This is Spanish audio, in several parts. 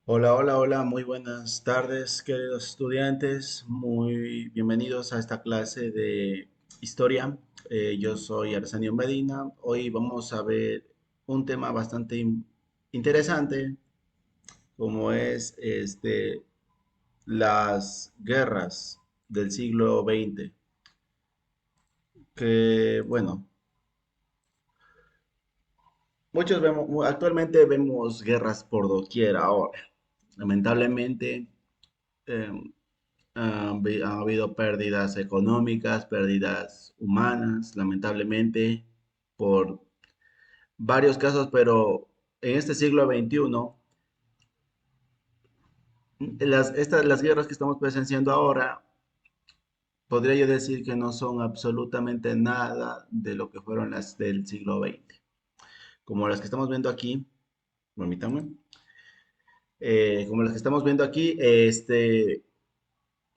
Hola, hola, hola, muy buenas tardes, queridos estudiantes. Muy bienvenidos a esta clase de historia. Yo soy Arsenio Medina. Hoy vamos a ver un tema bastante interesante, como es las guerras del siglo XX. Que, bueno, actualmente vemos guerras por doquier ahora. Lamentablemente, eh, ha habido pérdidas económicas, pérdidas humanas, lamentablemente, por varios casos, pero en este siglo XXI, las guerras que estamos presenciando ahora, podría yo decir que no son absolutamente nada de lo que fueron las del siglo XX. Como las que estamos viendo aquí, permítanme, como las que estamos viendo aquí,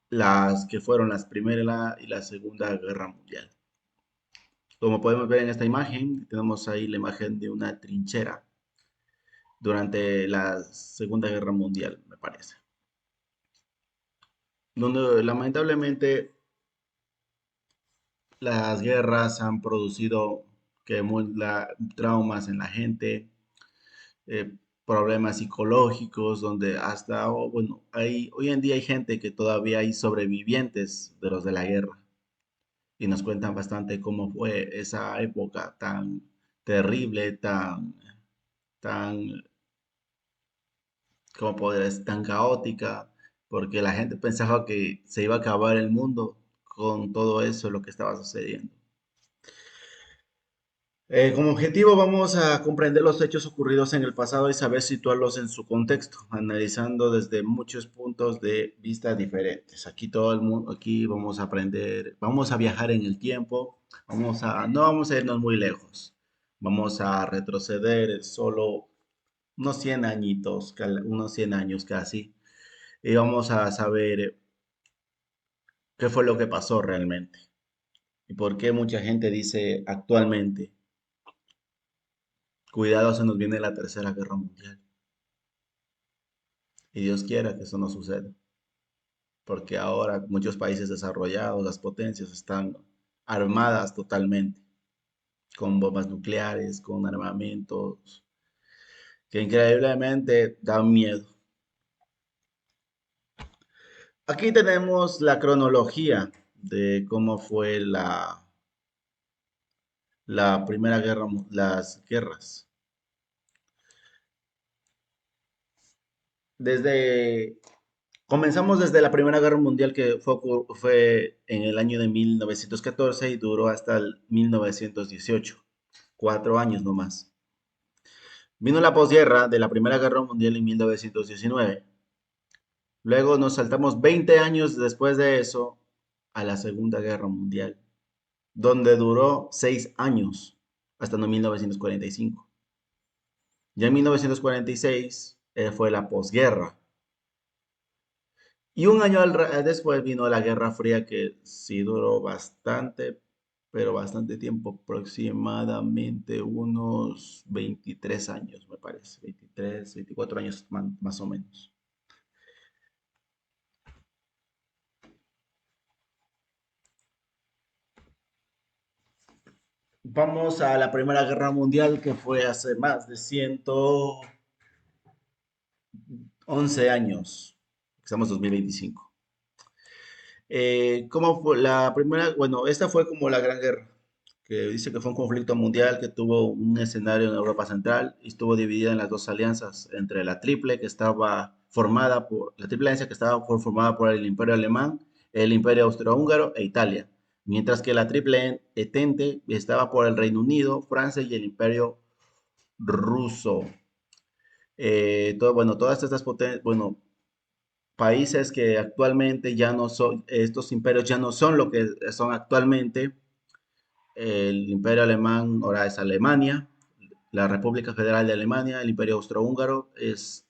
las que fueron las Primera y la Segunda Guerra Mundial. Como podemos ver en esta imagen, tenemos ahí la imagen de una trinchera durante la Segunda Guerra Mundial, me parece. Donde lamentablemente las guerras han producido traumas en la gente, eh, problemas psicológicos, donde hasta, bueno, hoy en día hay gente que todavía hay sobrevivientes de los de la guerra y nos cuentan bastante cómo fue esa época tan terrible, tan como poder es tan caótica, porque la gente pensaba que se iba a acabar el mundo con todo eso, lo que estaba sucediendo. Como objetivo vamos a comprender los hechos ocurridos en el pasado y saber situarlos en su contexto, analizando desde muchos puntos de vista diferentes. Aquí todo el mundo, aquí vamos a aprender, vamos a viajar en el tiempo, no vamos a irnos muy lejos, vamos a retroceder solo unos 100 añitos, unos 100 años casi, y vamos a saber qué fue lo que pasó realmente y por qué mucha gente dice actualmente, cuidado, se nos viene la Tercera Guerra Mundial. Y Dios quiera que eso no suceda, porque ahora muchos países desarrollados, las potencias están armadas totalmente, con bombas nucleares, con armamentos, que increíblemente dan miedo. Aquí tenemos la cronología de cómo fue la Primera Guerra, las guerras. Desde Comenzamos desde la Primera Guerra Mundial que fue en el año de 1914 y duró hasta el 1918, 4 años nomás. Vino la posguerra de la Primera Guerra Mundial en 1919. Luego nos saltamos 20 años después de eso a la Segunda Guerra Mundial, donde duró 6 años, hasta 1945. Ya en 1946 fue la posguerra. Y un año después vino la Guerra Fría que sí duró bastante, pero bastante tiempo, aproximadamente unos 23 años, me parece, 23, 24 años más o menos. Vamos a la Primera Guerra Mundial que fue hace más de 111 años, estamos en 2025. ¿Cómo fue la primera? Bueno, esta fue como la Gran Guerra, que dice que fue un conflicto mundial que tuvo un escenario en Europa Central y estuvo dividida en las dos alianzas, entre la Triple Alianza que estaba formada por el Imperio Alemán, el Imperio Austrohúngaro e Italia, mientras que la Triple Entente estaba por el Reino Unido, Francia y el Imperio Ruso. Todas estas potencias, bueno, países que actualmente ya no son, estos imperios ya no son lo que son actualmente. El imperio alemán ahora es Alemania, la República Federal de Alemania, el imperio austrohúngaro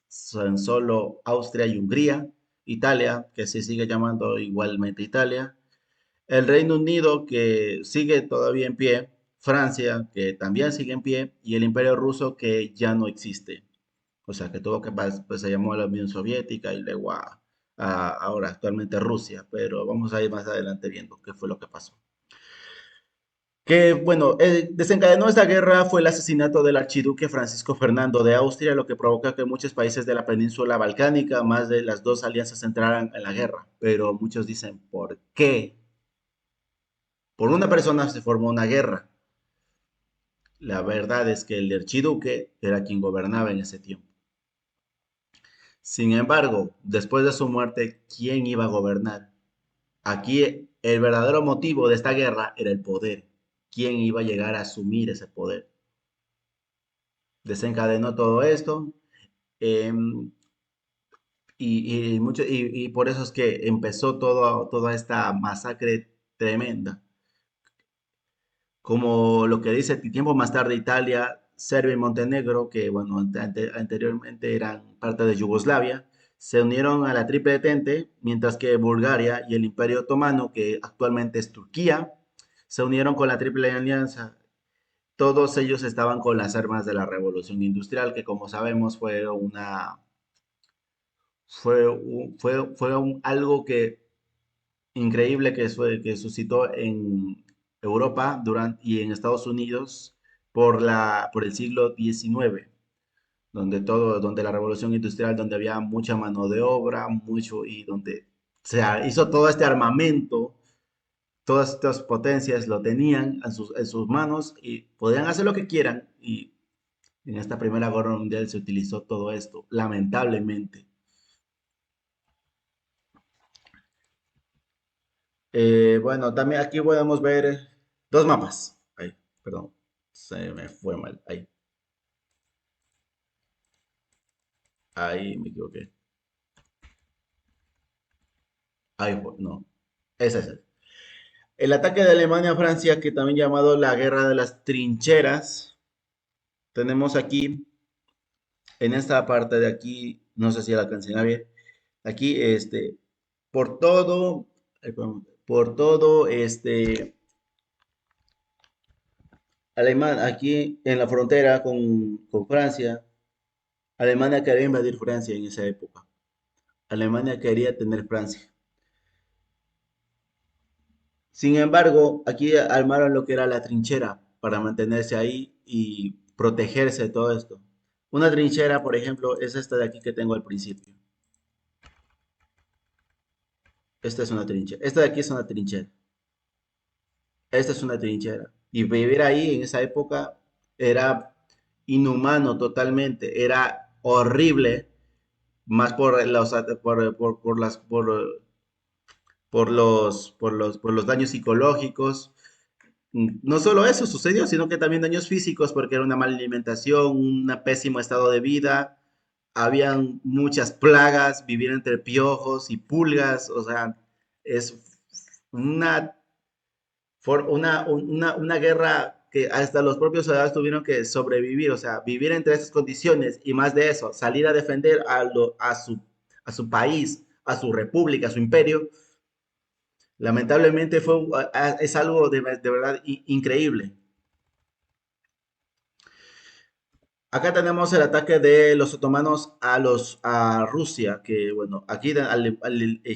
son solo Austria y Hungría, Italia, que se sigue llamando igualmente Italia, el Reino Unido, que sigue todavía en pie, Francia, que también sigue en pie, y el imperio ruso, que ya no existe. O sea, que tuvo que, pues se llamó la Unión Soviética y luego ahora actualmente Rusia, pero vamos a ir más adelante viendo qué fue lo que pasó. Que bueno, desencadenó esta guerra fue el asesinato del archiduque Francisco Fernando de Austria, lo que provocó que muchos países de la península balcánica, más de las dos alianzas, entraran en la guerra. Pero muchos dicen, ¿por qué? Por una persona se formó una guerra. La verdad es que el archiduque era quien gobernaba en ese tiempo. Sin embargo, después de su muerte, ¿quién iba a gobernar? Aquí el verdadero motivo de esta guerra era el poder. ¿Quién iba a llegar a asumir ese poder? Desencadenó todo esto. eh, y por eso es que empezó toda esta masacre tremenda. Como lo que dice tiempo más tarde Italia, Serbia y Montenegro, que bueno, anteriormente eran parte de Yugoslavia, se unieron a la Triple Entente, mientras que Bulgaria y el Imperio Otomano, que actualmente es Turquía, se unieron con la Triple Alianza. Todos ellos estaban con las armas de la Revolución Industrial, que como sabemos algo que increíble que suscitó en Europa y en Estados Unidos por el siglo XIX, donde la revolución industrial, donde había mucha mano de obra, y donde se hizo todo este armamento, todas estas potencias lo tenían en sus manos y podían hacer lo que quieran. Y en esta Primera Guerra Mundial se utilizó todo esto, lamentablemente. Bueno, también aquí podemos ver dos mapas. Ahí, perdón, se me fue mal. Ahí me equivoqué. No, ese es el. El ataque de Alemania a Francia, que también llamado la Guerra de las Trincheras, tenemos aquí, en esta parte de aquí, no sé si la alcancé a ver, aquí, por todo, por todo, aquí en la frontera con Francia, Alemania quería invadir Francia en esa época. Alemania quería tener Francia. Sin embargo, aquí armaron lo que era la trinchera para mantenerse ahí y protegerse de todo esto. Una trinchera, por ejemplo, es esta de aquí que tengo al principio. Esta es una trinchera. Esta de aquí es una trinchera. Esta es una trinchera. Y vivir ahí en esa época era inhumano totalmente. Era horrible. Más por los daños psicológicos. No solo eso sucedió, sino que también daños físicos, porque era una mala alimentación, un pésimo estado de vida, habían muchas plagas, vivir entre piojos y pulgas, o sea, es una, una guerra que hasta los propios soldados tuvieron que sobrevivir, o sea, vivir entre esas condiciones y más de eso, salir a defender a su país, a su república, a su imperio. Lamentablemente es algo de verdad increíble. Acá tenemos el ataque de los otomanos a Rusia, que bueno, aquí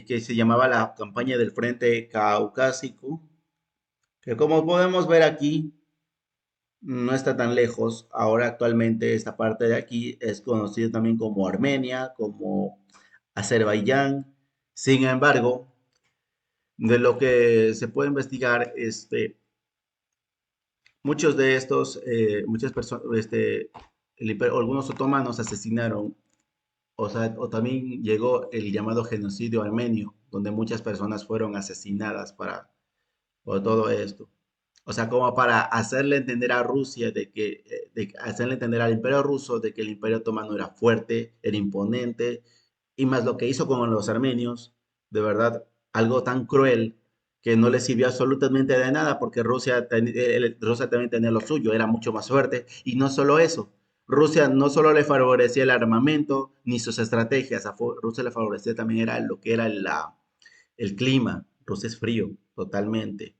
que se llamaba la campaña del Frente Caucásico, que como podemos ver aquí, no está tan lejos. Ahora actualmente esta parte de aquí es conocida también como Armenia, como Azerbaiyán. Sin embargo, de lo que se puede investigar, muchos de estos, muchas personas, algunos otomanos asesinaron, o sea, o también llegó el llamado genocidio armenio, donde muchas personas fueron asesinadas por todo esto. O sea, como para hacerle entender a Rusia hacerle entender al imperio ruso de que el imperio otomano era fuerte, era imponente, y más lo que hizo con los armenios, de verdad, algo tan cruel que no le sirvió absolutamente de nada porque Rusia también tenía lo suyo, era mucho más fuerte, y no solo eso, Rusia no solo le favorecía el armamento ni sus estrategias, a Rusia le favorecía también era lo que era el clima. Rusia es frío, totalmente.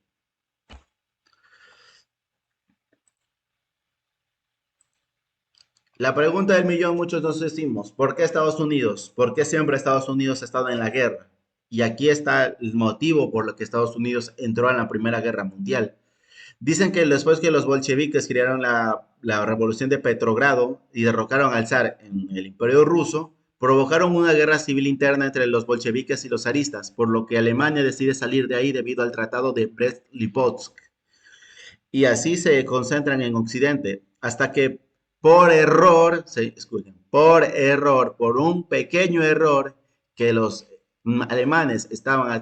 La pregunta del millón, muchos nos decimos, ¿por qué Estados Unidos? ¿Por qué siempre Estados Unidos ha estado en la guerra? Y aquí está el motivo por lo que Estados Unidos entró en la Primera Guerra Mundial. Dicen que después que los bolcheviques crearon la revolución de Petrogrado y derrocaron al zar en el Imperio Ruso, provocaron una guerra civil interna entre los bolcheviques y los zaristas, por lo que Alemania decide salir de ahí debido al Tratado de Brest-Litovsk. Y así se concentran en Occidente, hasta que por error, escuchen, por error, por un pequeño error, que los alemanes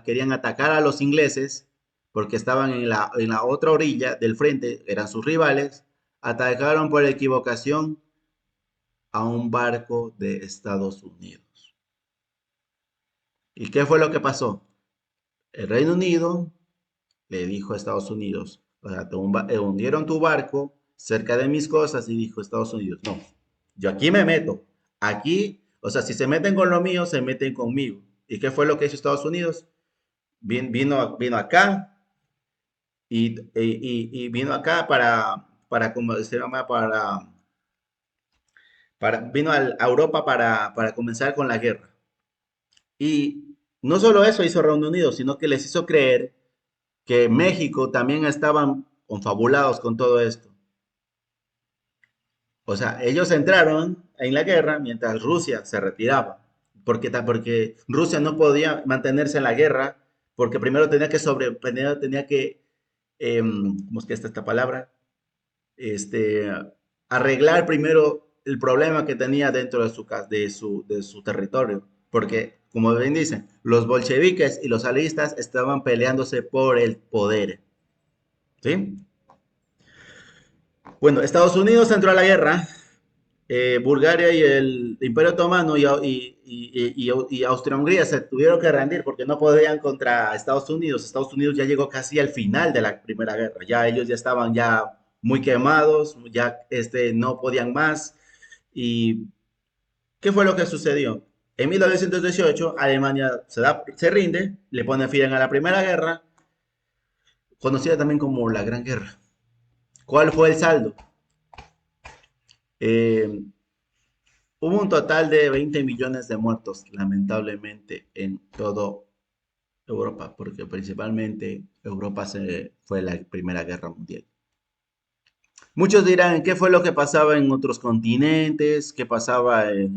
querían atacar a los ingleses, porque estaban en la otra orilla del frente, eran sus rivales, atacaron por equivocación a un barco de Estados Unidos. ¿Y qué fue lo que pasó? El Reino Unido le dijo a Estados Unidos, o sea, hundieron tu barco cerca de mis cosas y dijo Estados Unidos, no, yo aquí me meto, aquí, o sea, si se meten con lo mío, se meten conmigo. ¿Y qué fue lo que hizo Estados Unidos? Vino acá y vino acá como se llama, vino a Europa para comenzar con la guerra. Y no solo eso hizo Reino Unido, sino que les hizo creer que México también estaban confabulados con todo esto. O sea, ellos entraron en la guerra mientras Rusia se retiraba, porque Rusia no podía mantenerse en la guerra, porque primero tenía que ¿cómo es que está esta palabra? Este, arreglar primero el problema que tenía dentro de su territorio, porque, como bien dicen, los bolcheviques y los zaristas estaban peleándose por el poder, ¿sí? Bueno, Estados Unidos entró a la guerra, Bulgaria y el Imperio Otomano y Austria-Hungría se tuvieron que rendir porque no podían contra Estados Unidos. Estados Unidos ya llegó casi al final de la Primera Guerra, ya ellos ya estaban ya muy quemados, ya no podían más. ¿Y qué fue lo que sucedió? En 1918 Alemania se rinde, le pone fin a la Primera Guerra, conocida también como la Gran Guerra. ¿Cuál fue el saldo? Eh, Hubo un total de 20 millones de muertos, lamentablemente, en toda Europa, porque principalmente Europa fue la Primera Guerra Mundial. Muchos dirán, ¿qué fue lo que pasaba en otros continentes? ¿Qué pasaba en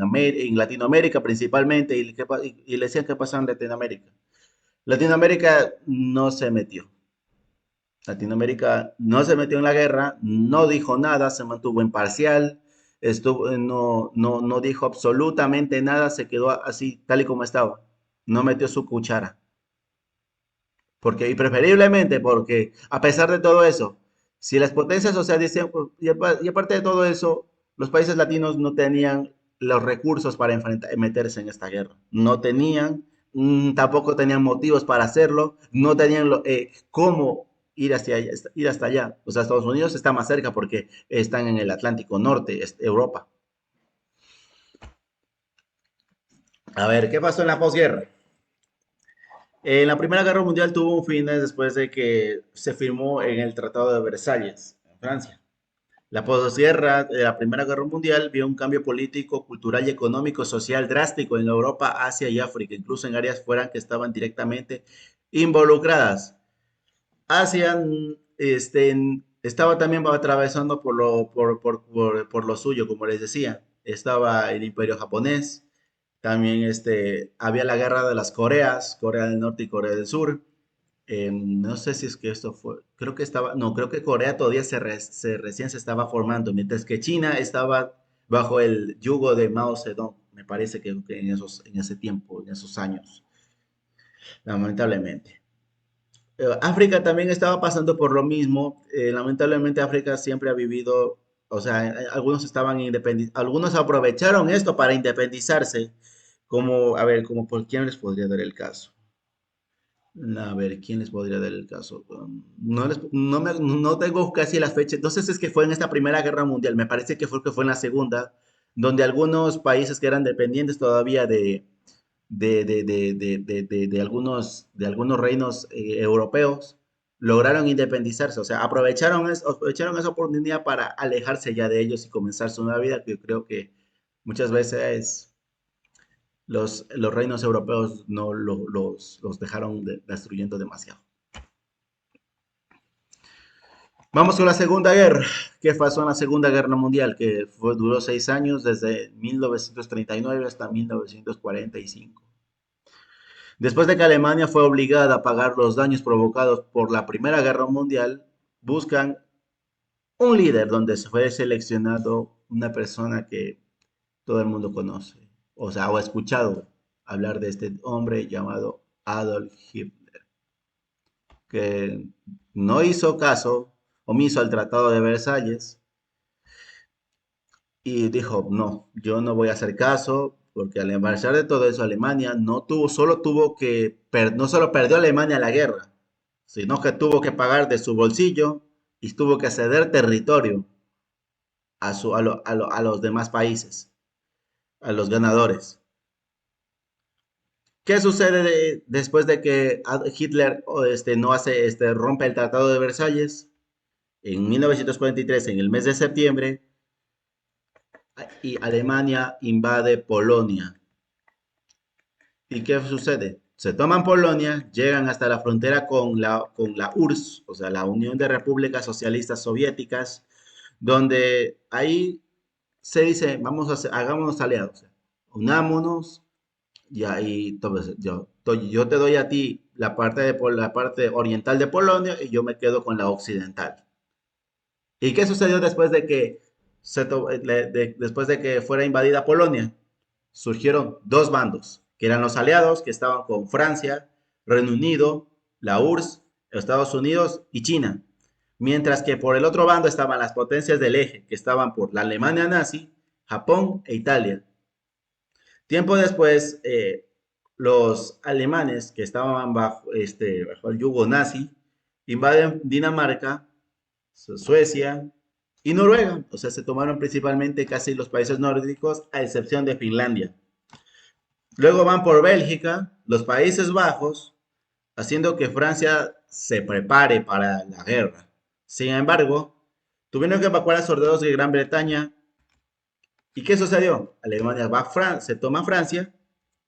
Latinoamérica principalmente? Y le decían qué pasaba en Latinoamérica. Latinoamérica no se metió. Latinoamérica no se metió en la guerra, no dijo nada, se mantuvo imparcial, no dijo absolutamente nada, se quedó así, tal y como estaba. No metió su cuchara. Y preferiblemente, porque a pesar de todo eso, si las potencias, o sea, dicen, y aparte de todo eso, los países latinos no tenían los recursos para meterse en esta guerra. No tenían, tampoco tenían motivos para hacerlo, no tenían cómo ir hasta allá. O sea, Estados Unidos está más cerca porque están en el Atlántico Norte, es Europa. A ver, ¿qué pasó en la posguerra? En la Primera Guerra Mundial tuvo un fin después de que se firmó en el Tratado de Versalles, en Francia. La posguerra de la Primera Guerra Mundial vio un cambio político, cultural y económico social drástico en Europa, Asia y África, incluso en áreas fuera que estaban directamente involucradas. Asia estaba también atravesando por lo suyo, como les decía. Estaba el Imperio japonés, también había la guerra de las Coreas, Corea del Norte y Corea del Sur. No sé si es que esto fue, creo que estaba, no, creo que Corea todavía recién se estaba formando, mientras que China estaba bajo el yugo de Mao Zedong, me parece que en ese tiempo, en esos años, lamentablemente. África también estaba pasando por lo mismo, lamentablemente África siempre ha vivido, o sea, algunos estaban algunos aprovecharon esto para independizarse, como, a ver, como por quién les podría dar el caso. A ver, ¿quién les podría dar el caso? No tengo casi las fechas. Entonces es que fue en esta Primera Guerra Mundial. Me parece que fue en la Segunda, donde algunos países que eran dependientes todavía de algunos reinos europeos lograron independizarse, o sea, aprovecharon esa oportunidad para alejarse ya de ellos y comenzar su nueva vida, que yo creo que muchas veces los reinos europeos no los dejaron destruyendo demasiado. Vamos con la Segunda Guerra. ¿Qué pasó en la Segunda Guerra Mundial? Duró 6 años, desde 1939 hasta 1945. Después de que Alemania fue obligada a pagar los daños provocados por la Primera Guerra Mundial, buscan un líder donde se fue seleccionado una persona que todo el mundo conoce, o sea, o ha escuchado hablar de este hombre llamado Adolf Hitler, que no hizo caso omiso al Tratado de Versalles y dijo, no, yo no voy a hacer caso, porque al embarazar de todo eso, Alemania no solo perdió Alemania la guerra, sino que tuvo que pagar de su bolsillo y tuvo que ceder territorio a los demás países, a los ganadores. ¿Qué sucede después de que Hitler no hace, rompe el Tratado de Versalles? En 1943, en el mes de septiembre, y Alemania invade Polonia. ¿Y qué sucede? Se toman Polonia, llegan hasta la frontera con la URSS, o sea, la Unión de Repúblicas Socialistas Soviéticas, donde ahí se dice, hagámonos aliados, unámonos, y ahí yo te doy a ti la parte oriental de Polonia y yo me quedo con la occidental. ¿Y qué sucedió después de que, después de que fuera invadida Polonia? Surgieron dos bandos, que eran los aliados, que estaban con Francia, Reino Unido, la URSS, Estados Unidos y China. Mientras que por el otro bando estaban las potencias del eje, que estaban por la Alemania nazi, Japón e Italia. Tiempo después, los alemanes que estaban bajo el yugo nazi invaden Dinamarca, Suecia y Noruega. O sea, se tomaron principalmente casi los países nórdicos, a excepción de Finlandia. Luego van por Bélgica, los Países Bajos, haciendo que Francia se prepare para la guerra. Sin embargo, tuvieron que evacuar a soldados de Gran Bretaña. ¿Y qué sucedió? Alemania se toma Francia,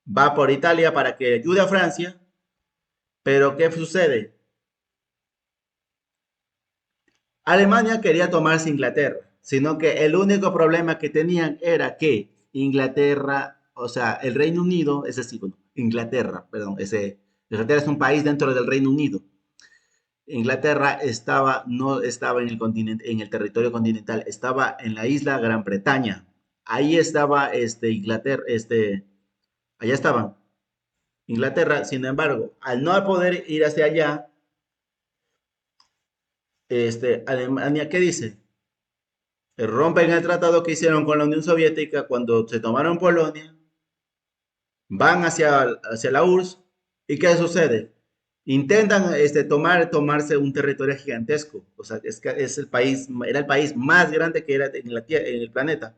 va por Italia para que ayude a Francia, pero ¿qué sucede? Alemania quería tomarse Inglaterra, sino que el único problema que tenían era que Inglaterra, o sea, el Reino Unido, es decir, bueno, Inglaterra, perdón, Inglaterra es un país dentro del Reino Unido. Inglaterra no estaba en el continente, en el territorio continental, estaba en la isla Gran Bretaña. Ahí estaba Inglaterra, allá estaban. Inglaterra, sin embargo, al no poder ir hacia allá, Alemania, ¿qué dice? Rompen el tratado que hicieron con la Unión Soviética cuando se tomaron Polonia, van hacia la URSS, ¿y qué sucede? Intentan tomarse un territorio gigantesco, o sea, era el país más grande que era en el planeta.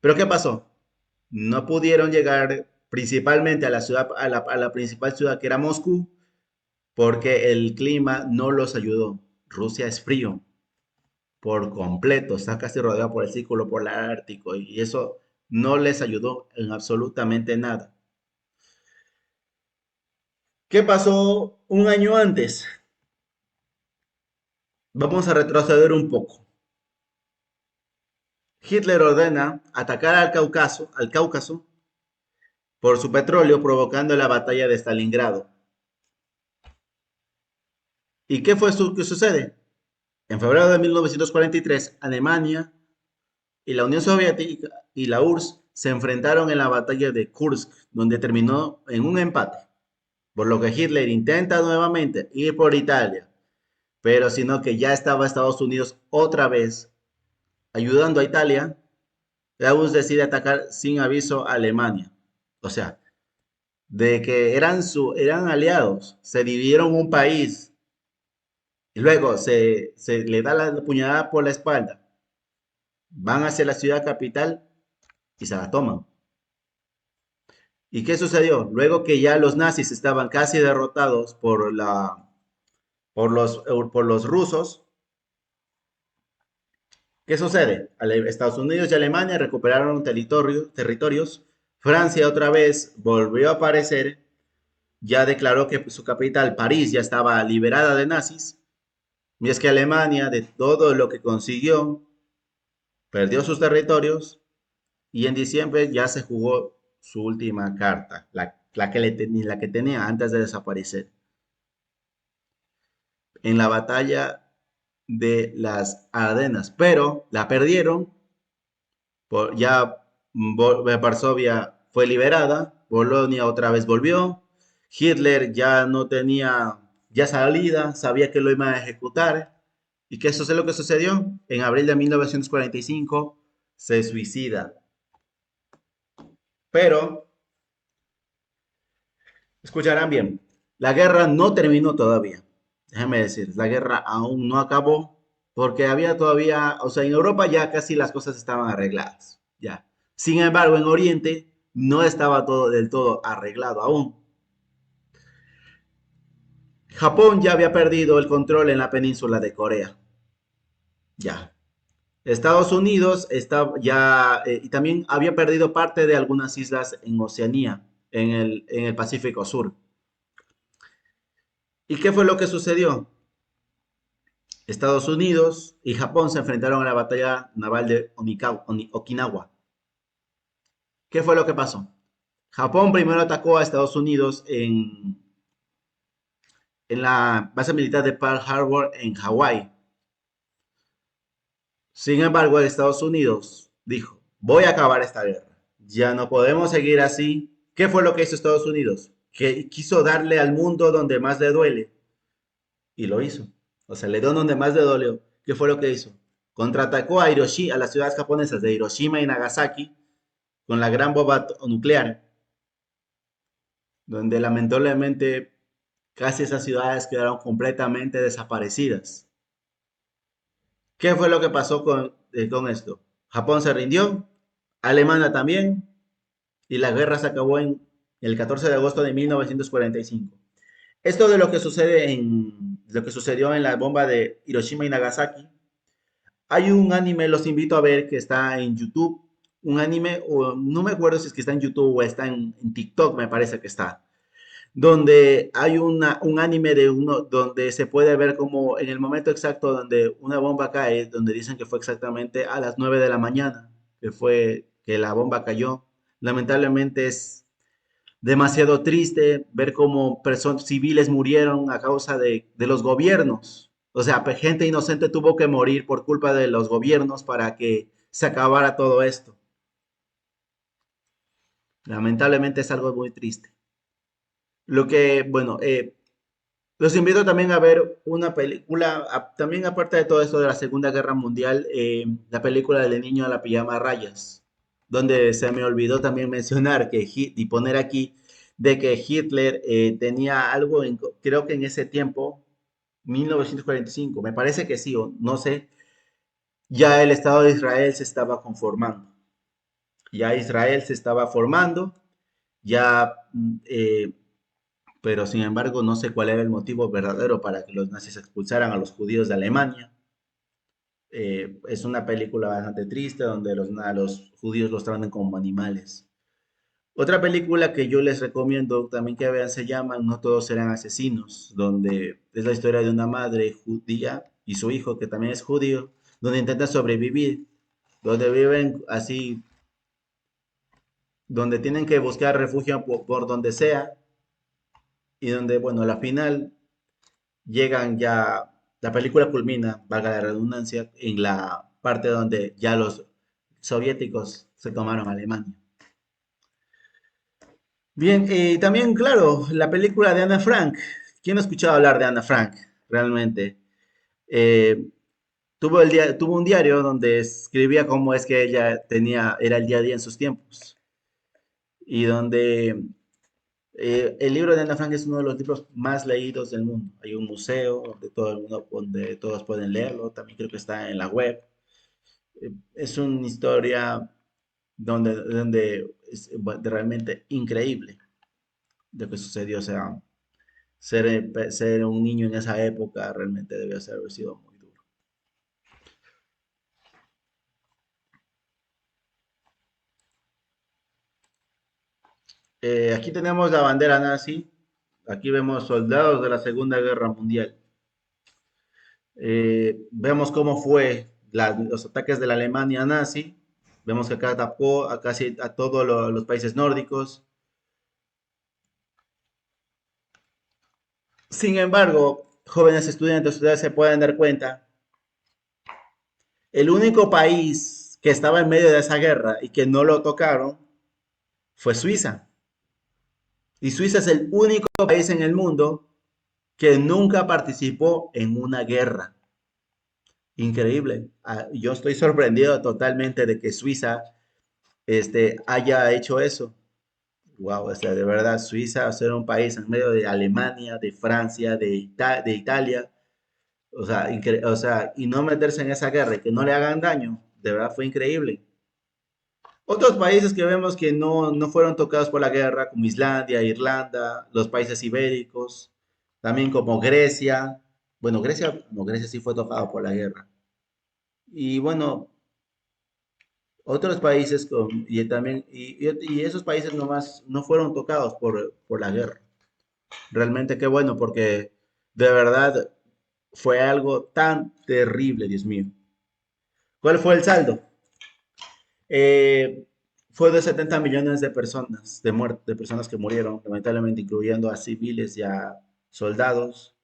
Pero ¿qué pasó? No pudieron llegar principalmente a la ciudad, a la principal ciudad que era Moscú, porque el clima no los ayudó. Rusia es frío por completo, está casi rodeado por el círculo polar ártico y eso no les ayudó en absolutamente nada. ¿Qué pasó un año antes? Vamos a retroceder un poco. Hitler ordena atacar al Cáucaso por su petróleo, provocando la batalla de Stalingrado. ¿Y qué fue que sucede? En febrero de 1943, Alemania y la Unión Soviética y la URSS se enfrentaron en la batalla de Kursk, donde terminó en un empate, por lo que Hitler intenta nuevamente ir por Italia, pero sino que ya estaba Estados Unidos otra vez ayudando a Italia. La URSS decide atacar sin aviso a Alemania. O sea, de que eran aliados, se dividieron un país y luego se le da la puñalada por la espalda. Van hacia la ciudad capital y se la toman. ¿Y qué sucedió? Luego que ya los nazis estaban casi derrotados por los rusos. ¿Qué sucede? Estados Unidos y Alemania recuperaron territorios. Francia otra vez volvió a aparecer, ya declaró que su capital, París, ya estaba liberada de nazis. Y es que Alemania, de todo lo que consiguió, perdió sus territorios y en diciembre ya se jugó su última carta, la que tenía antes de desaparecer. En la batalla de las Ardenas, pero la perdieron. Ya Varsovia fue liberada, Bolonia otra vez volvió, Hitler ya no tenía ya salida, sabía que lo iban a ejecutar. ¿Y qué es lo que sucedió? En abril de 1945 se suicida. Pero, escucharán bien, la guerra no terminó todavía. Déjenme decir, la guerra aún no acabó porque había todavía, o sea, en Europa ya casi las cosas estaban arregladas. Ya. Sin embargo, en Oriente no estaba todo del todo arreglado aún. Japón ya había perdido el control en la península de Corea. Ya. Estados Unidos está ya y también había perdido parte de algunas islas en Oceanía, en el Pacífico Sur. ¿Y qué fue lo que sucedió? Estados Unidos y Japón se enfrentaron a la batalla naval de Okinawa. ¿Qué fue lo que pasó? Japón primero atacó a Estados Unidos en la base militar de Pearl Harbor en Hawái. Sin embargo, Estados Unidos dijo, voy a acabar esta guerra. Ya no podemos seguir así. ¿Qué fue lo que hizo Estados Unidos? Que quiso darle al mundo donde más le duele. Y lo hizo. O sea, le dio donde más le dolió. ¿Qué fue lo que hizo? Contraatacó a Hiroshima, a las ciudades japonesas de Hiroshima y Nagasaki con la gran bomba nuclear, donde lamentablemente casi esas ciudades quedaron completamente desaparecidas. ¿Qué fue lo que pasó con esto? Japón se rindió, Alemania también, y la guerra se acabó en el 14 de agosto de 1945. Esto de lo que lo que sucedió en la bomba de Hiroshima y Nagasaki, hay un anime, los invito a ver, que está en YouTube, un anime, o no me acuerdo si es que está en YouTube o está en TikTok, me parece que está, donde hay un anime de uno, donde se puede ver como en el momento exacto donde una bomba cae, donde dicen que fue exactamente a las 9 de la mañana, que fue que la bomba cayó. Lamentablemente es demasiado triste ver cómo personas civiles murieron a causa de los gobiernos. O sea, gente inocente tuvo que morir por culpa de los gobiernos para que se acabara todo esto. Lamentablemente es algo muy triste. Lo que, bueno, los invito también a ver una película, también aparte de todo esto de la Segunda Guerra Mundial, la película del niño a la pijama a rayas, donde se me olvidó también mencionar y poner aquí de que Hitler tenía algo, creo que en ese tiempo, 1945, me parece que sí, o no sé, ya el Estado de Israel se estaba conformando, ya Israel se estaba formando, ya pero sin embargo no sé cuál era el motivo verdadero para que los nazis expulsaran a los judíos de Alemania. Es una película bastante triste donde a los judíos los tratan como animales. Otra película que yo les recomiendo también que vean se llama No todos serán asesinos, donde es la historia de una madre judía y su hijo que también es judío, donde intentan sobrevivir, donde viven así, donde tienen que buscar refugio por donde sea y donde, bueno, a la final llegan ya, la película culmina, valga la redundancia, en la parte donde ya los soviéticos se tomaron Alemania. Bien, también, claro, la película de Ana Frank. ¿Quién ha escuchado hablar de Ana Frank? Realmente. Eh, tuvo un diario donde escribía cómo es que ella era el día a día en sus tiempos. Y donde el libro de Ana Frank es uno de los libros más leídos del mundo. Hay un museo donde todo el mundo, donde todos pueden leerlo. También creo que está en la web. Es una historia donde es realmente increíble lo que sucedió. O sea, ser un niño en esa época realmente debió haber sido muy duro. Aquí tenemos la bandera nazi. Aquí vemos soldados de la Segunda Guerra Mundial. Vemos cómo fue los ataques de la Alemania nazi. Vemos que acá atacó a casi a todos los países nórdicos. Sin embargo, jóvenes estudiantes, ustedes se pueden dar cuenta, el único país que estaba en medio de esa guerra y que no lo tocaron fue Suiza. Y Suiza es el único país en el mundo que nunca participó en una guerra. Increíble. Yo estoy sorprendido totalmente de que Suiza haya hecho eso. Wow, o sea, de verdad, Suiza, ser un país en medio de Alemania, de Francia, de Italia, o sea, y no meterse en esa guerra y que no le hagan daño, de verdad fue increíble. Otros países que vemos que no fueron tocados por la guerra, como Islandia, Irlanda, los países ibéricos, también como Grecia. Bueno, Grecia, no, Grecia sí fue tocado por la guerra. Y bueno, otros países y esos países nomás no fueron tocados por la guerra. Realmente qué bueno, porque de verdad fue algo tan terrible, Dios mío. ¿Cuál fue el saldo? Eh, Fue de 70 millones de personas, de personas que murieron, lamentablemente incluyendo a civiles y a soldados.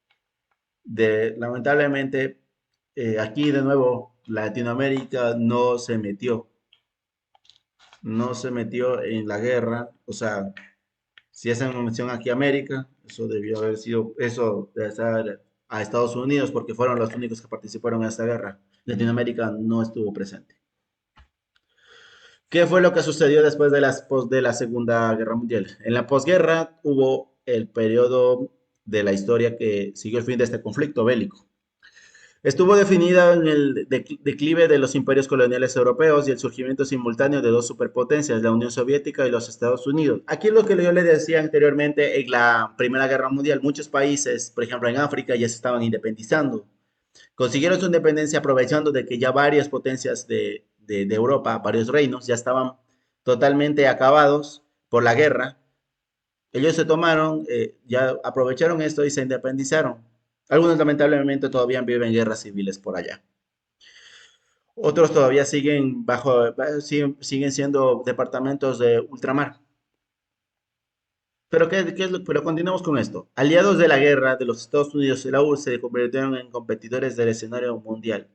Lamentablemente, aquí de nuevo, Latinoamérica no se metió en la guerra, o sea, si hacen mención aquí a América, eso debió haber sido, eso de estar a Estados Unidos, porque fueron los únicos que participaron en esta guerra. Latinoamérica no estuvo presente. ¿Qué fue lo que sucedió después de la Segunda Guerra Mundial? En la posguerra hubo el periodo de la historia que siguió el fin de este conflicto bélico. Estuvo definida en el declive de los imperios coloniales europeos y el surgimiento simultáneo de dos superpotencias, la Unión Soviética y los Estados Unidos. Aquí lo que yo le decía anteriormente, en la Primera Guerra Mundial, muchos países, por ejemplo en África, ya se estaban independizando. Consiguieron su independencia aprovechando de que ya varias potencias de Europa, varios reinos, ya estaban totalmente acabados por la guerra. Ellos se tomaron, ya aprovecharon esto y se independizaron. Algunos lamentablemente todavía viven guerras civiles por allá. Otros todavía siguen siendo departamentos de ultramar. Pero continuamos con esto. Aliados de la guerra de los Estados Unidos y la URSS se convirtieron en competidores del escenario mundial.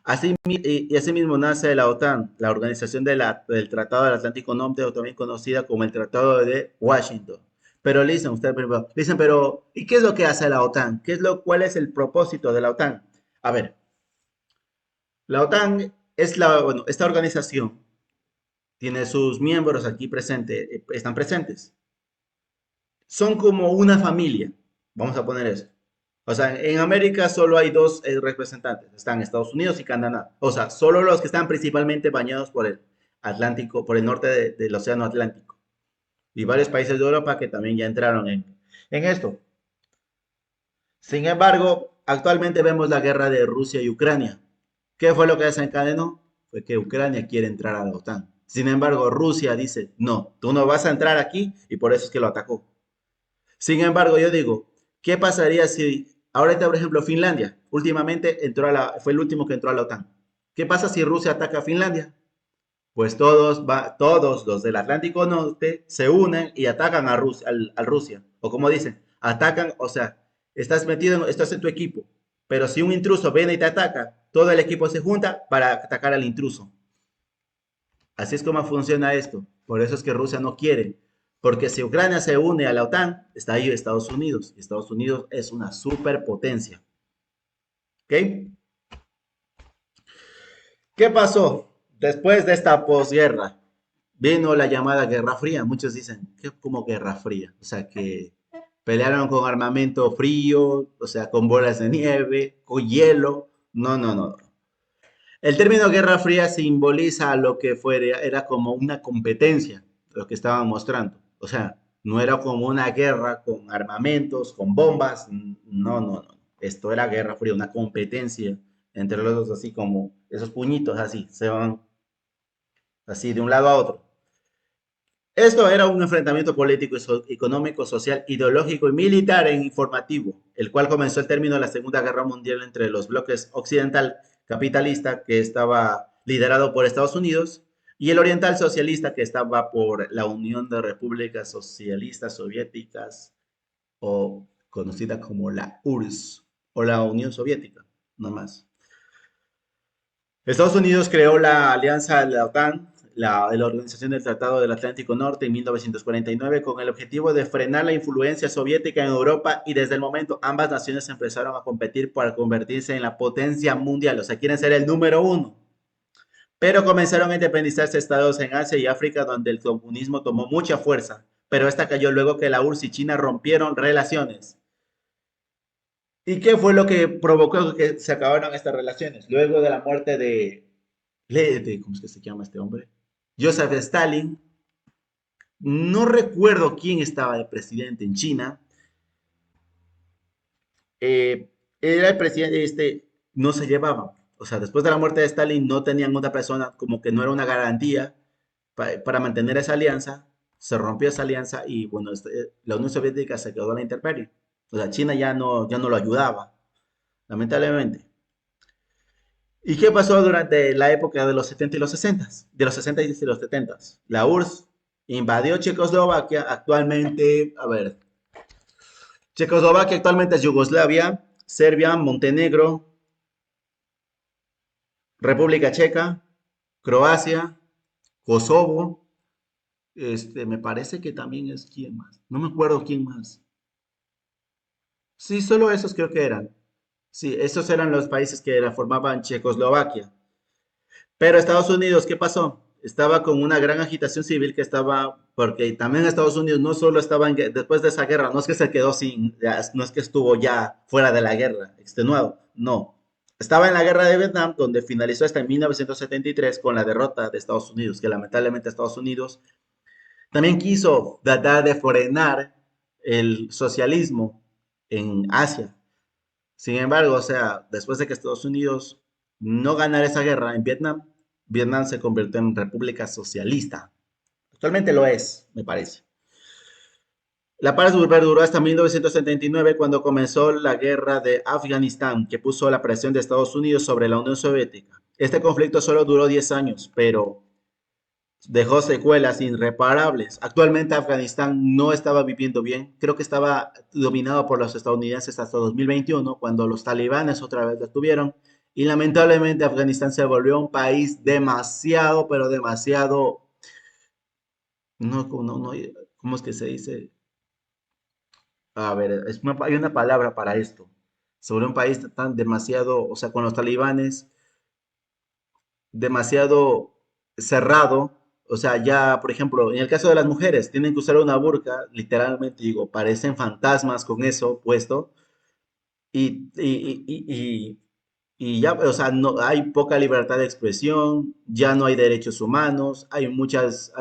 Asimismo nace la OTAN, la organización del Tratado del Atlántico Norte, o también conocida como el Tratado de Washington. Pero dicen, pero ¿y qué es lo que hace la OTAN? ¿Cuál es el propósito de la OTAN? A ver, la OTAN bueno, esta organización tiene sus miembros aquí presentes, están presentes. Son como una familia, vamos a poner eso. O sea, en América solo hay dos representantes, están Estados Unidos y Canadá. O sea, solo los que están principalmente bañados por el Atlántico, por el norte del Océano Atlántico. Y varios países de Europa que también ya entraron en esto. Sin embargo, actualmente vemos la guerra de Rusia y Ucrania. ¿Qué fue lo que desencadenó? Fue que Ucrania quiere entrar a la OTAN. Sin embargo, Rusia dice, no, tú no vas a entrar aquí y por eso es que lo atacó. Sin embargo, yo digo, ¿qué pasaría si ahorita, por ejemplo, Finlandia, últimamente fue el último que entró a la OTAN? ¿Qué pasa si Rusia ataca a Finlandia? Pues todos los del Atlántico Norte se unen y atacan a Rusia. O como dicen, atacan, o sea, estás en tu equipo, pero si un intruso viene y te ataca, todo el equipo se junta para atacar al intruso. Así es como funciona esto. Por eso es que Rusia no quiere. Porque si Ucrania se une a la OTAN, está ahí Estados Unidos. Y Estados Unidos es una superpotencia. ¿Ok? ¿Qué pasó después de esta posguerra? Vino la llamada Guerra Fría. Muchos dicen, ¿qué como Guerra Fría? O sea, que pelearon con armamento frío, o sea, con bolas de nieve, con hielo. No, no, no. El término Guerra Fría simboliza lo que era como una competencia, lo que estaban mostrando. O sea, No era como una guerra con armamentos, con bombas. No, no, no. Esto era guerra fría, una competencia entre los dos, así como esos puñitos así, se van así de un lado a otro. Esto era un enfrentamiento político, económico, social, ideológico y militar e informativo, el cual comenzó al término de la Segunda Guerra Mundial entre los bloques occidental capitalista, que estaba liderado por Estados Unidos, y el oriental socialista, que estaba por la Unión de Repúblicas Socialistas Soviéticas, o conocida como la URSS, o la Unión Soviética, no más. Estados Unidos creó la alianza de la OTAN, la Organización del Tratado del Atlántico Norte, en 1949 con el objetivo de frenar la influencia soviética en Europa, y desde el momento ambas naciones empezaron a competir para convertirse en la potencia mundial, o sea, quieren ser el número uno. Pero comenzaron a independizarse estados en Asia y África donde el comunismo tomó mucha fuerza, pero esta cayó luego que la URSS y China rompieron relaciones. ¿Y qué fue lo que provocó que se acabaran estas relaciones? Luego de la muerte ¿cómo es que se llama este hombre? Joseph Stalin. No recuerdo quién estaba de presidente en China. Era el presidente, no se llevaban. O sea, después de la muerte de Stalin no tenían otra persona, como que no era una garantía para mantener esa alianza. Se rompió esa alianza y bueno, la Unión Soviética se quedó en la intemperie. O sea, China ya no lo ayudaba, lamentablemente. ¿Y qué pasó durante la época de los 70 y los 60? De los 60 y los 70. La URSS invadió Checoslovaquia, actualmente, a ver, Checoslovaquia actualmente es Yugoslavia, Serbia, Montenegro, República Checa, Croacia, Kosovo, me parece que también es quién más, no me acuerdo quién más. Sí, solo esos creo que eran. Sí, esos eran los países que formaban Checoslovaquia. Pero Estados Unidos, ¿qué pasó? Estaba con una gran agitación civil que estaba, porque también Estados Unidos no solo estaba después de esa guerra, no es que se quedó sin, no es que estuvo ya fuera de la guerra, extenuado, no. Estaba en la guerra de Vietnam, donde finalizó hasta en 1973 con la derrota de Estados Unidos, que lamentablemente Estados Unidos también quiso tratar de frenar el socialismo en Asia. Sin embargo, o sea, después de que Estados Unidos no ganara esa guerra en Vietnam, Vietnam se convirtió en república socialista. Actualmente lo es, me parece. La paz duró hasta 1979 cuando comenzó la guerra de Afganistán, que puso la presión de Estados Unidos sobre la Unión Soviética. Este conflicto solo duró 10 años, pero dejó secuelas irreparables. Actualmente Afganistán no estaba viviendo bien. Creo que estaba dominado por los estadounidenses hasta 2021, cuando los talibanes otra vez lo tuvieron. Y lamentablemente Afganistán se volvió un país demasiado, pero demasiado, no, no, no, ¿cómo es que se dice? A ver, hay una palabra para esto. Sobre un país tan demasiado, o sea, con los talibanes, demasiado cerrado. O sea, ya, por ejemplo, en el caso de las mujeres, tienen que usar una burka, literalmente digo, parecen fantasmas con eso puesto. Y, y, y, y, y ya, o sea, no, hay poca libertad de expresión, ya no hay derechos humanos, hay muchas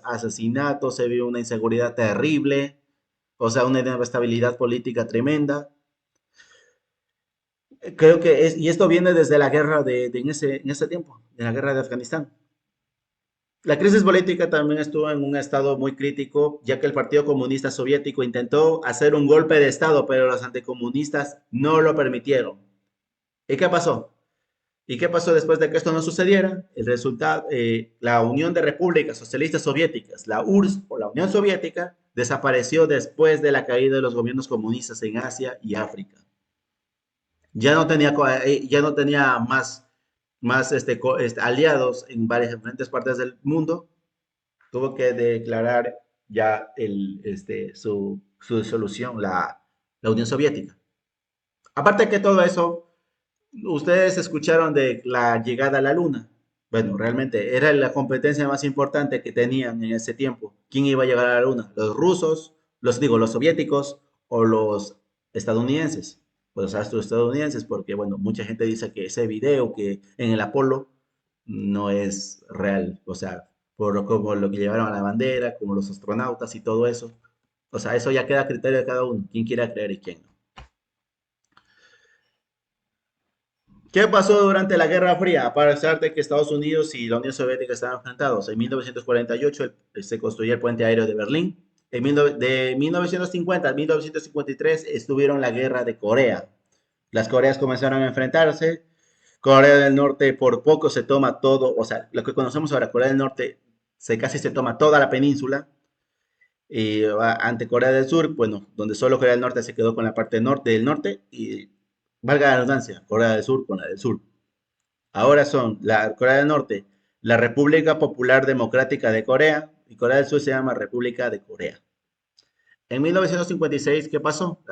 asesinatos, se vive una inseguridad terrible, o sea, una inestabilidad política tremenda. Creo que y esto viene desde la guerra en ese tiempo, de la guerra de Afganistán. La crisis política también estuvo en un estado muy crítico, ya que el Partido Comunista Soviético intentó hacer un golpe de Estado, pero los anticomunistas no lo permitieron. ¿Y qué pasó? ¿Y qué pasó después de que esto no sucediera? El resultado, la Unión de Repúblicas Socialistas Soviéticas, la URSS o la Unión Soviética, desapareció después de la caída de los gobiernos comunistas en Asia y África. Ya no tenía más aliados en varias diferentes partes del mundo. Tuvo que declarar ya su disolución, la Unión Soviética. Aparte que todo eso, ustedes escucharon de la llegada a la Luna. Bueno, realmente era la competencia más importante que tenían en ese tiempo. ¿Quién iba a llegar a la Luna? ¿Los rusos, los soviéticos o los estadounidenses? Pues los estadounidenses, porque bueno, mucha gente dice que ese video que en el Apolo no es real. O sea, como lo que llevaron a la bandera, como los astronautas y todo eso. O sea, eso ya queda a criterio de cada uno, quién quiera creer y quién no. ¿Qué pasó durante la Guerra Fría? A pesar de que Estados Unidos y la Unión Soviética estaban enfrentados, en 1948 se construyó el puente aéreo de Berlín. De 1950 a 1953 estuvieron la Guerra de Corea. Las Coreas comenzaron a enfrentarse. Corea del Norte por poco se toma todo, o sea, lo que conocemos ahora, Corea del Norte casi se toma toda la península. Y ante Corea del Sur, bueno, donde solo Corea del Norte se quedó con la parte norte del norte y valga la redundancia, Corea del Sur con la del sur. Ahora son la Corea del Norte, la República Popular Democrática de Corea y Corea del Sur se llama República de Corea. En 1956, ¿qué pasó?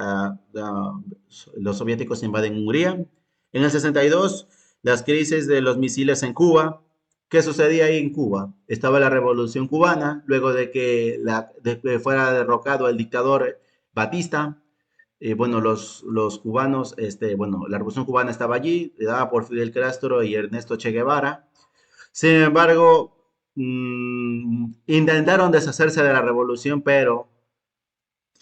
Los soviéticos invaden Hungría. En el 62, las crisis de los misiles en Cuba. ¿Qué sucedía ahí en Cuba? Estaba la Revolución Cubana, luego de que fuera derrocado el dictador Batista. Bueno, los cubanos, bueno, la Revolución Cubana estaba allí, dada por Fidel Castro y Ernesto Che Guevara. Sin embargo, intentaron deshacerse de la revolución, pero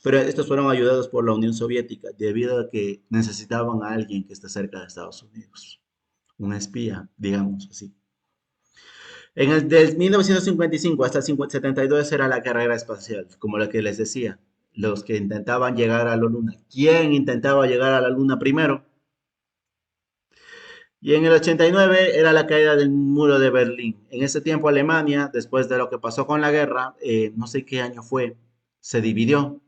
estos fueron ayudados por la Unión Soviética debido a que necesitaban a alguien que esté cerca de Estados Unidos, un espía, digamos así. En el del 1955 hasta el 72 era la carrera espacial, como la que les decía, los que intentaban llegar a la Luna. ¿Quién intentaba llegar a la Luna primero? Y en el 89 era la caída del muro de Berlín. En ese tiempo Alemania, después de lo que pasó con la guerra, no sé qué año fue, se dividió.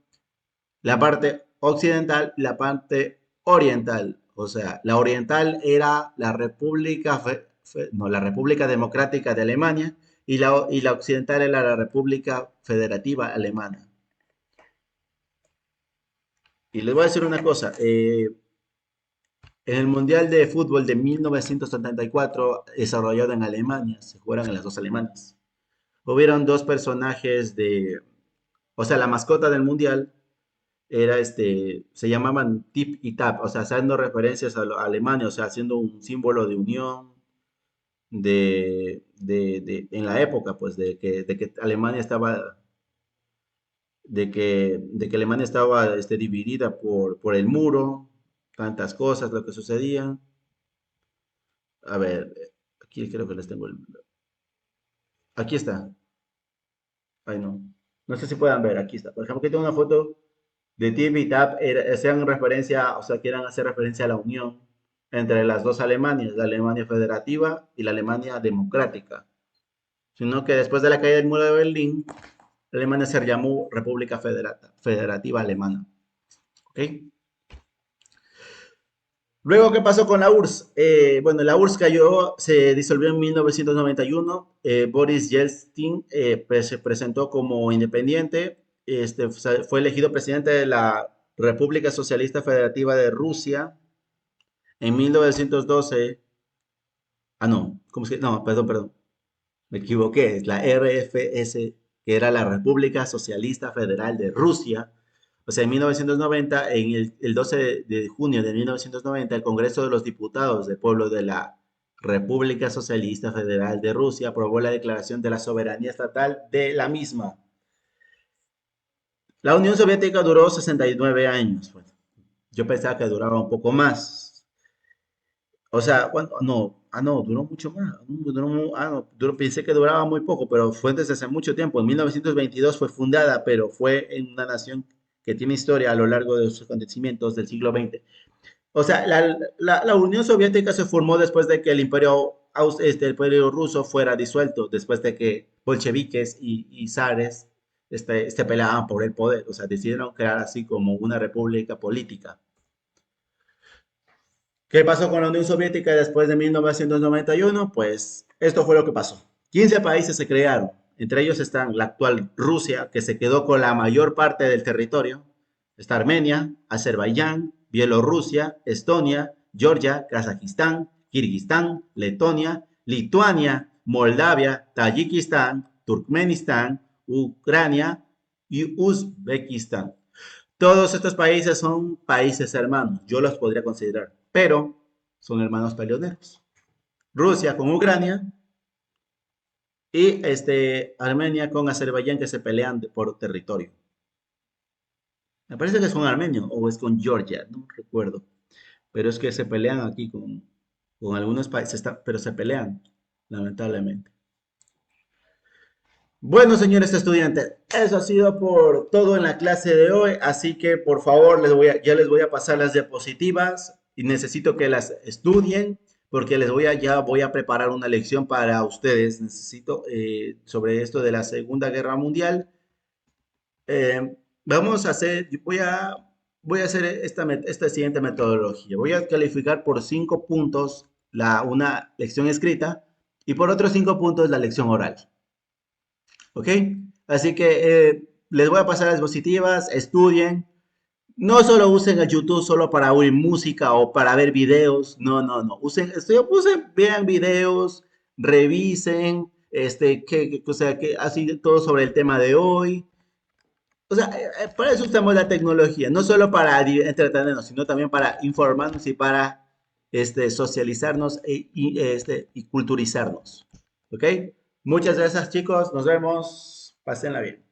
La parte occidental y la parte oriental. O sea, la oriental era la no, la República Democrática de Alemania y la occidental era la República Federativa Alemana. Y les voy a decir una cosa, en el Mundial de Fútbol de 1974, desarrollado en Alemania, se jugaron en las dos Alemanas. Hubieron dos personajes o sea, la mascota del Mundial era se llamaban Tip y Tap, o sea, haciendo referencias a Alemania, o sea, haciendo un símbolo de unión en la época, pues, de que Alemania estaba, de que Alemania estaba dividida por el muro, tantas cosas, lo que sucedía. A ver, aquí creo que les tengo aquí está. Ay, no. No sé si puedan ver, aquí está. Por ejemplo, aquí tengo una foto de Tip y Tap, hacían referencia, o sea, quieran hacer referencia a la unión entre las dos Alemanias, la Alemania federativa y la Alemania democrática. Sino que después de la caída del muro de Berlín, Alemania se llamó República Federativa Alemana. ¿Ok? Luego, ¿qué pasó con la URSS? Bueno, la URSS cayó, se disolvió en 1991. Boris Yeltsin se presentó como independiente. Fue elegido presidente de la República Socialista Federativa de Rusia en 1912. Ah, no, ¿cómo es que? No, perdón, me equivoqué. Es la RFS, que era la República Socialista Federal de Rusia. O sea, en 1990, el 12 de junio de 1990, el Congreso de los Diputados del Pueblo de la República Socialista Federal de Rusia aprobó la declaración de la soberanía estatal de la misma. La Unión Soviética duró 69 años. Bueno, yo pensaba que duraba un poco más. O sea, bueno, no, no, duró mucho más. Pensé que duraba muy poco, pero fue desde hace mucho tiempo. En 1922 fue fundada, pero fue en una nación que tiene historia a lo largo de sus acontecimientos del siglo XX. O sea, la Unión Soviética se formó después de que el imperio ruso fuera disuelto, después de que bolcheviques y zares peleaban por el poder. O sea, decidieron crear así como una república política. ¿Qué pasó con la Unión Soviética después de 1991? Pues esto fue lo que pasó. 15 países se crearon. Entre ellos están la actual Rusia, que se quedó con la mayor parte del territorio. Está Armenia, Azerbaiyán, Bielorrusia, Estonia, Georgia, Kazajistán, Kirguistán, Letonia, Lituania, Moldavia, Tayikistán, Turkmenistán, Ucrania y Uzbekistán. Todos estos países son países hermanos, yo los podría considerar, pero son hermanos peleoneros. Rusia con Ucrania Y Armenia con Azerbaiyán que se pelean por territorio. Me parece que es con Armenia o es con Georgia, no recuerdo. Pero es que se pelean aquí con algunos países, pero se pelean, lamentablemente. Bueno, señores estudiantes, eso ha sido por todo en la clase de hoy, así que por favor ya les voy a pasar las diapositivas y necesito que las estudien porque ya voy a preparar una lección para ustedes. Necesito sobre esto de la Segunda Guerra Mundial. Vamos a hacer, voy a hacer esta siguiente metodología. Voy a calificar por 5 puntos una lección escrita y por otros 5 puntos la lección oral. ¿Ok? Así que les voy a pasar las diapositivas, estudien. No solo usen el YouTube solo para oír música o para ver videos. No, no, no. Vean videos, revisen, o sea, que así todo sobre el tema de hoy. O sea, para eso usamos la tecnología, no solo para entretenernos, sino también para informarnos y para socializarnos y culturizarnos. ¿Ok? Muchas gracias, chicos. Nos vemos. Pásenla bien.